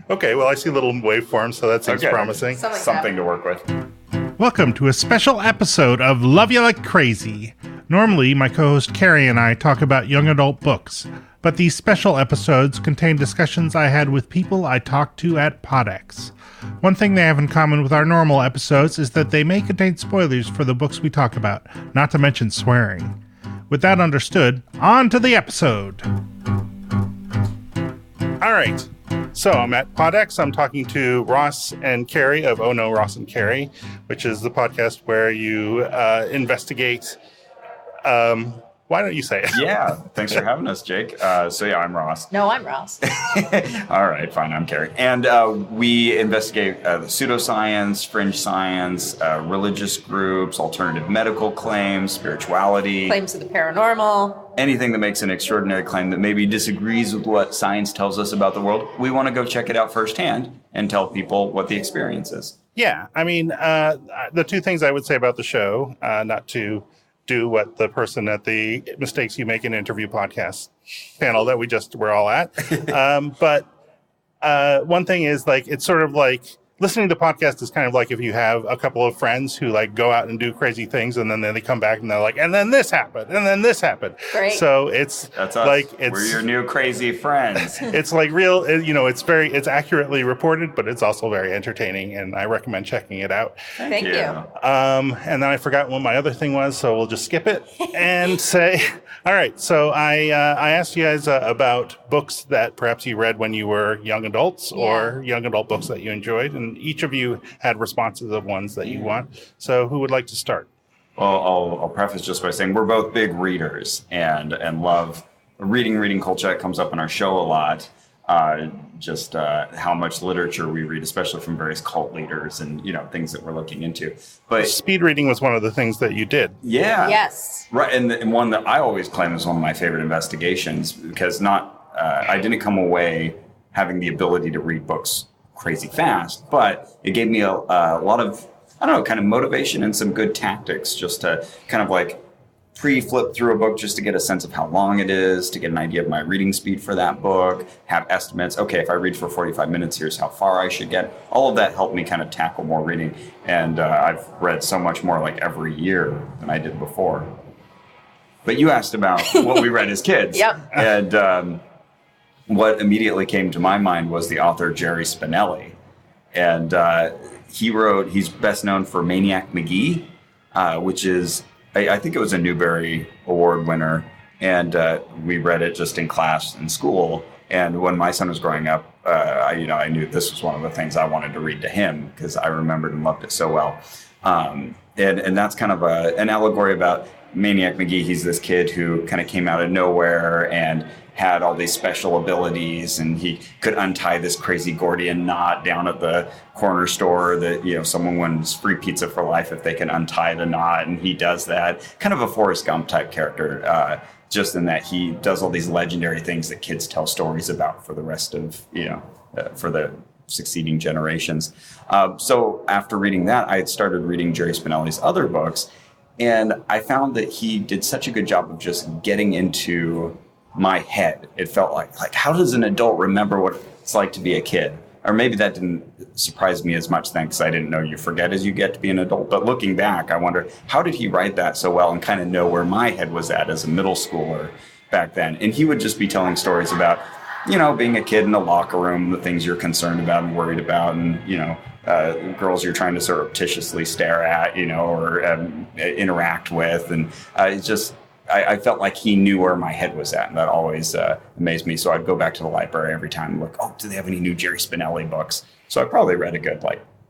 Okay, well, I see little waveforms, so that seems promising. Something to work with. Welcome to a special episode of Love You Like Crazy. Normally, my co-host Carrie and I talk about young adult books, but these special episodes contain discussions I had with people I talked to at PodX. One thing they have in common with our normal episodes is that they may contain spoilers for the books we talk about, not to mention swearing. With that understood, on to the episode. All right. So I'm at PodX. I'm talking to Ross and Carrie of Oh No, Ross and Carrie, which is the podcast where you investigate. Why don't you say it? Yeah, thanks for having us, Jake. I'm Ross. No, I'm Ross. All right, fine, I'm Carrie. And we investigate pseudoscience, fringe science, religious groups, alternative medical claims, spirituality. Claims of the paranormal. Anything that makes an extraordinary claim that maybe disagrees with what science tells us about the world. We want to go check it out firsthand and tell people what the experience is. Yeah, I mean, the two things I would say about the show, not to do what the person at the Mistakes You Make in Interview podcast panel that we just were all at. But one thing is, like, it's sort of like listening to podcasts is kind of like if you have a couple of friends who like go out and do crazy things and then they come back and they're like, and then this happened, and then this happened. Great. So that's us. Like we're your new crazy friends. It's like real, it's accurately reported, but it's also very entertaining, and I recommend checking it out. Thank you. And then I forgot what my other thing was, so we'll just skip it and say, all right. So I asked you guys about books that perhaps you read when you were young adults or young adult books that you enjoyed, and each of you had responses of ones that you want. So who would like to start? Well, I'll preface just by saying we're both big readers and love reading culture. It comes up in our show a lot. How much literature we read, especially from various cult leaders and, things that we're looking into. But speed reading was one of the things that you did. Yeah. Yes. Right. And one that I always claim is one of my favorite investigations because I didn't come away having the ability to read books crazy fast, but it gave me a lot of, kind of motivation and some good tactics just to kind of like pre-flip through a book just to get a sense of how long it is, to get an idea of my reading speed for that book, have estimates. Okay, if I read for 45 minutes, here's how far I should get. All of that helped me kind of tackle more reading. And I've read so much more like every year than I did before. But you asked about what we read as kids. Yep. And what immediately came to my mind was the author Jerry Spinelli. And he's best known for Maniac Magee, which is, I think it was a Newbery Award winner. And we read it just in class in school. And when my son was growing up, I knew this was one of the things I wanted to read to him because I remembered and loved it so well. And that's kind of an allegory about Maniac Magee. He's this kid who kind of came out of nowhere and had all these special abilities, and he could untie this crazy Gordian knot down at the corner store that, someone wins free pizza for life if they can untie the knot, and he does that. Kind of a Forrest Gump type character, just in that he does all these legendary things that kids tell stories about for the rest of, for the succeeding generations. So after reading that, I had started reading Jerry Spinelli's other books, and I found that he did such a good job of just getting into my head. It felt like how does an adult remember what it's like to be a kid? Or maybe that didn't surprise me as much then because I didn't know you forget as you get to be an adult. But looking back, I wonder, how did he write that so well and kind of know where my head was at as a middle schooler back then? And he would just be telling stories about, being a kid in the locker room, the things you're concerned about and worried about, and, girls you're trying to surreptitiously stare at, or interact with. And I felt like he knew where my head was at, and that always amazed me. So I'd go back to the library every time and look, do they have any new Jerry Spinelli books? So I probably read a good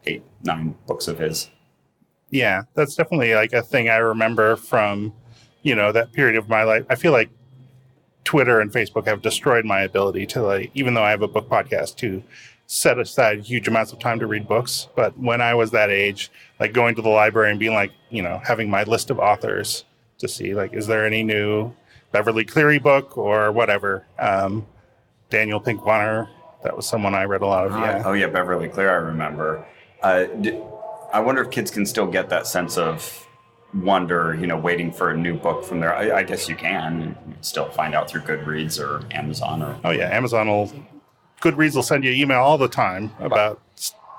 8-9 books of his. Yeah, that's definitely like a thing I remember from, that period of my life. I feel like Twitter and Facebook have destroyed my ability to, even though I have a book podcast, to set aside huge amounts of time to read books. But when I was that age, going to the library and being having my list of authors to see, is there any new Beverly Cleary book or whatever? Daniel Pink Bonner, that was someone I read a lot of. Yeah. Oh, yeah, Beverly Cleary, I remember. I wonder if kids can still get that sense of wonder, waiting for a new book from there. I guess you can. You can still find out through Goodreads or Amazon. Oh, yeah, Amazon will Goodreads will send you email all the time about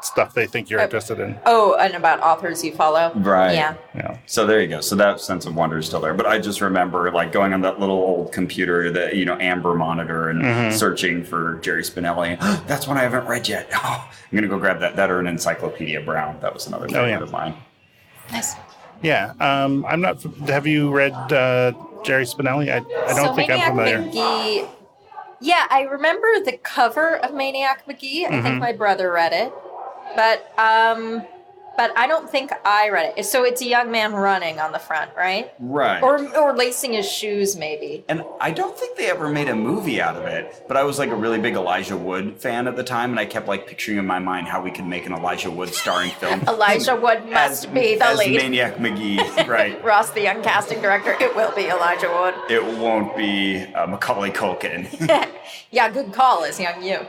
stuff they think you're interested in. Oh, and about authors you follow. Right. Yeah. So there you go. So that sense of wonder is still there. But I just remember like going on that little old computer, the Amber monitor, and searching for Jerry Spinelli. That's one I haven't read yet. Oh, I'm gonna go grab that. That or an Encyclopedia Brown. That was another favorite of mine. Nice. Yeah. I'm not. Have you read Jerry Spinelli? I don't think I'm familiar. Magee, yeah, I remember the cover of Maniac Magee. I think my brother read it. But I don't think I read it. So it's a young man running on the front, right? Right. Or lacing his shoes, maybe. And I don't think they ever made a movie out of it. But I was like a really big Elijah Wood fan at the time, and I kept like picturing in my mind how we could make an Elijah Wood starring film. Elijah Wood must be the lead. As Maniac Magee, right? Ross, the young casting director. It will be Elijah Wood. It won't be Macaulay Culkin. Yeah, good call, as young you.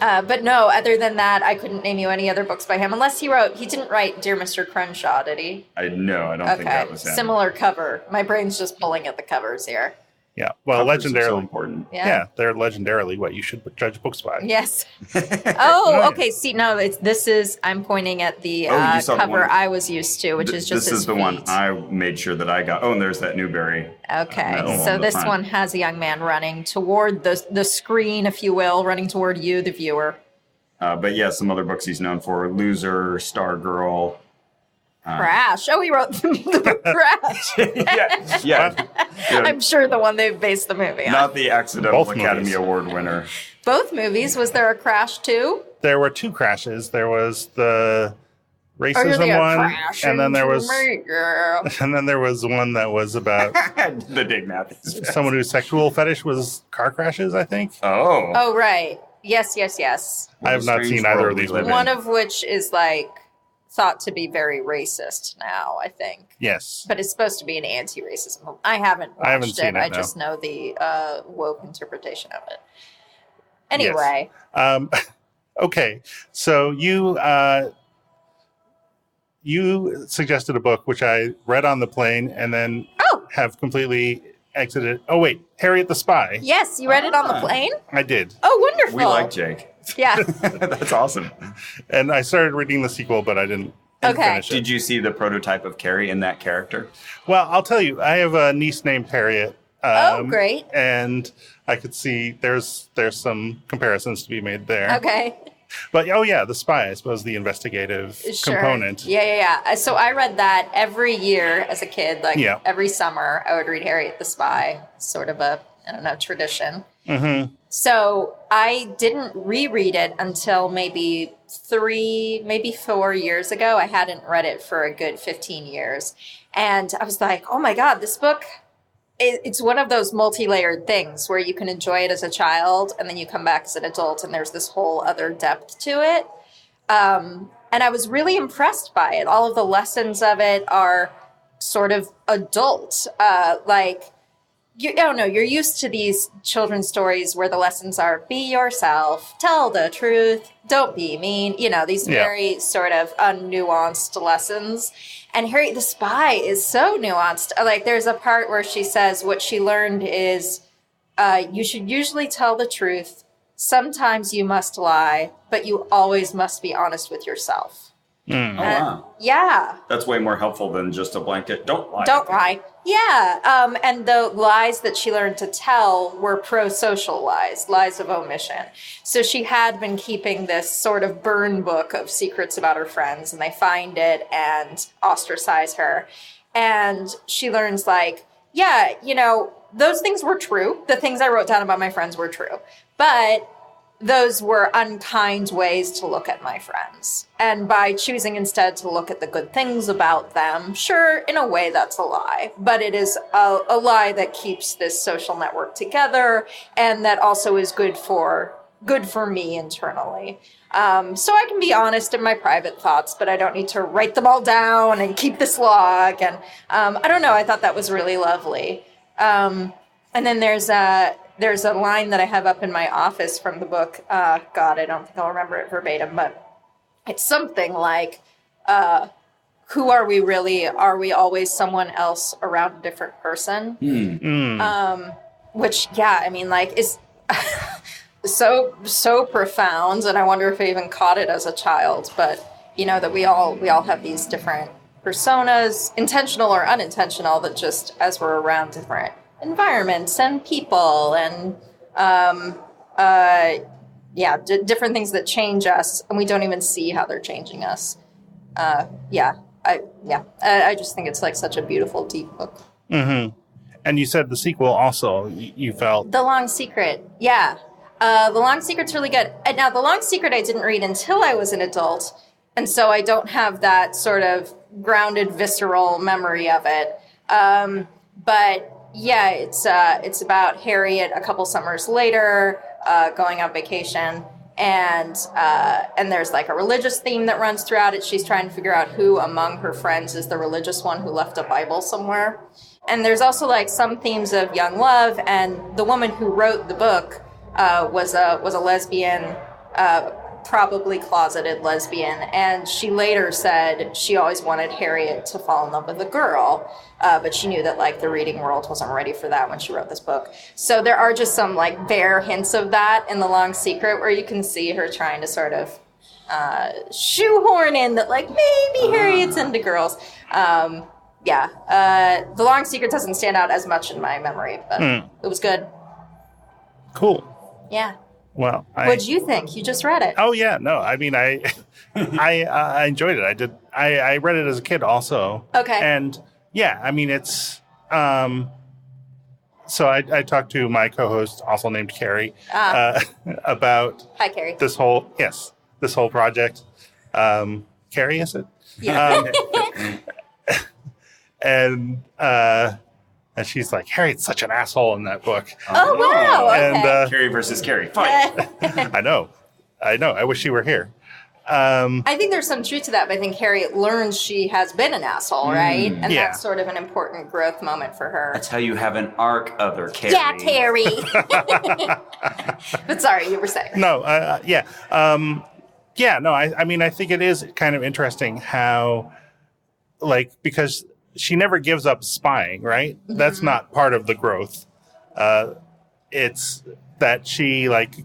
But no, other than that, I couldn't name you any other books by him. Unless he didn't write Dear Mr. Crenshaw, did he? I don't think that was him. Similar cover. My brain's just pulling at the covers here. Yeah, well, Covers are legendarily so important. Yeah, they're legendarily what you should judge books by. Yes. Oh, okay. See, no, I'm pointing at the cover I was used to, which is just this is the one I made sure that I got. Oh, and there's that Newbery. Okay, so this one has a young man running toward the screen, if you will, running toward you, the viewer. But yeah, some other books he's known for: Loser, Stargirl. Crash. Oh, he wrote the Crash. yeah. I'm sure the one they based the movie on. Not the accidental Both Academy movies. Award winner. Both movies. Was there a Crash too? There were two crashes. There was the racism one, and then there was one that was about the Dig Matthews. someone whose sexual fetish was car crashes, I think. Oh, right. Yes. I have not seen either of these movies. One of which is like thought to be very racist now, I think. Yes. But it's supposed to be an anti-racism movie. I haven't watched seen it. I just know the woke interpretation of it. Anyway. Yes. Okay. So you suggested a book which I read on the plane and then have completely exited. Oh, wait. Harriet the Spy. Yes, you read it on the plane? I did. Oh, wonderful. We like Jake. Yeah. That's awesome. And I started reading the sequel, but I didn't finish it. Did you see the prototype of Carrie in that character? Well, I'll tell you, I have a niece named Harriet. Great. And I could see there's some comparisons to be made there. Okay. But, the spy, I suppose, the investigative component. Yeah. So I read that every year as a kid, every summer I would read Harriet the Spy, sort of a, tradition. Mm-hmm. So I didn't reread it until maybe 4 years ago. I hadn't read it for a good 15 years. And I was like, oh my God, this book, it's one of those multi-layered things where you can enjoy it as a child and then you come back as an adult and there's this whole other depth to it. And I was really impressed by it. All of the lessons of it are sort of adult, you're used to these children's stories where the lessons are be yourself, tell the truth, don't be mean, these very sort of unnuanced lessons. And Harriet the Spy is so nuanced. Like, there's a part where she says what she learned is you should usually tell the truth. Sometimes you must lie, but you always must be honest with yourself. Oh, wow. Yeah. That's way more helpful than just a blanket, don't lie. Don't lie. Yeah. And the lies that she learned to tell were pro-social lies of omission. So she had been keeping this sort of burn book of secrets about her friends, and they find it and ostracize her. And she learns those things were true. The things I wrote down about my friends were true. But those were unkind ways to look at my friends. And by choosing instead to look at the good things about them, sure, in a way that's a lie. But it is a lie that keeps this social network together and that also is good for me internally. So I can be honest in my private thoughts, but I don't need to write them all down and keep this log. And I don't know, I thought that was really lovely. And then there's a line that I have up in my office from the book. God, I don't think I'll remember it verbatim, but it's something like, who are we really? Are we always someone else around a different person? Which, is so profound, and I wonder if I even caught it as a child. But that we all have these different personas, intentional or unintentional, that just as we're around different environments and people and different things that change us, and we don't even see how they're changing us. I just think it's like such a beautiful, deep book. Mm-hmm. And you said the sequel also, you felt... The Long Secret, yeah. The Long Secret's really good. And now, The Long Secret I didn't read until I was an adult, and so I don't have that sort of grounded, visceral memory of it. But yeah, it's about Harriet a couple summers later, going on vacation, and there's like a religious theme that runs throughout it. She's trying to figure out who among her friends is the religious one who left a Bible somewhere. And there's also like some themes of young love, and the woman who wrote the book was a lesbian, probably closeted lesbian, and she later said she always wanted Harriet to fall in love with a girl, but she knew that like the reading world wasn't ready for that when she wrote this book. So there are just some like bare hints of that in The Long Secret, where you can see her trying to sort of shoehorn in that like maybe Harriet's into girls. The Long Secret doesn't stand out as much in my memory, but it was good. Cool. Yeah. Well, what'd you think? You just read it. Oh yeah, no. I mean, I enjoyed it. I did. I read it as a kid also. Okay. And yeah, I mean, it's. So I talked to my co-host, also named Carrie, about Hi, Carrie. this whole project. Carrie, is it? Yeah. And she's like, Harriet's such an asshole in that book. Oh, wow. Okay. And Carrie versus Carrie. Fight. I know. I wish she were here. I think there's some truth to that, but I think Harriet learns she has been an asshole, right? And Yeah. that's sort of an important growth moment for her. That's how you have an arc, other Carrie. Yeah, Carrie. But sorry, you were saying. No, yeah. I mean, I think it is kind of interesting how, like, because she never gives up spying, right? Mm-hmm. That's not part of the growth. It's that she, like,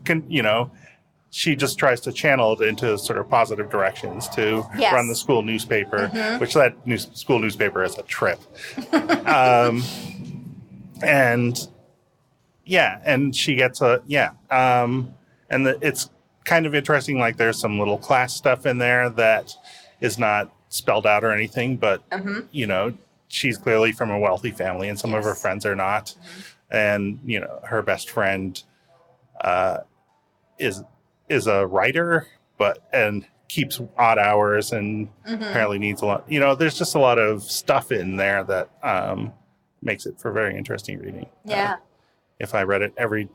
she just tries to channel it into sort of positive directions to run the school newspaper, which that school newspaper is a trip. And she gets it's kind of interesting. Like there's some little class stuff in there that is not spelled out or anything, but she's clearly from a wealthy family, and some of her friends are not. And her best friend is a writer, and keeps odd hours, and apparently needs a lot. There's just a lot of stuff in there that makes it for very interesting reading. Yeah. If I read it every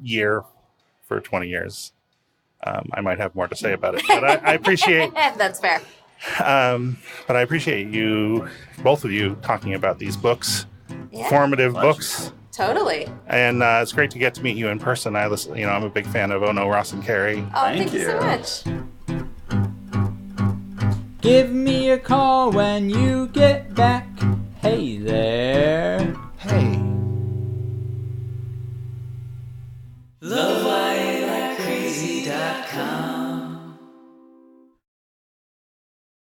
year for 20 years, I might have more to say about it. But I appreciate that's fair. But I appreciate both of you, talking about these books, formative books. Totally. And it's great to get to meet you in person. I'm a big fan of Ono, Ross, and Carrie. Oh, thank you so much. Give me a call when you get back.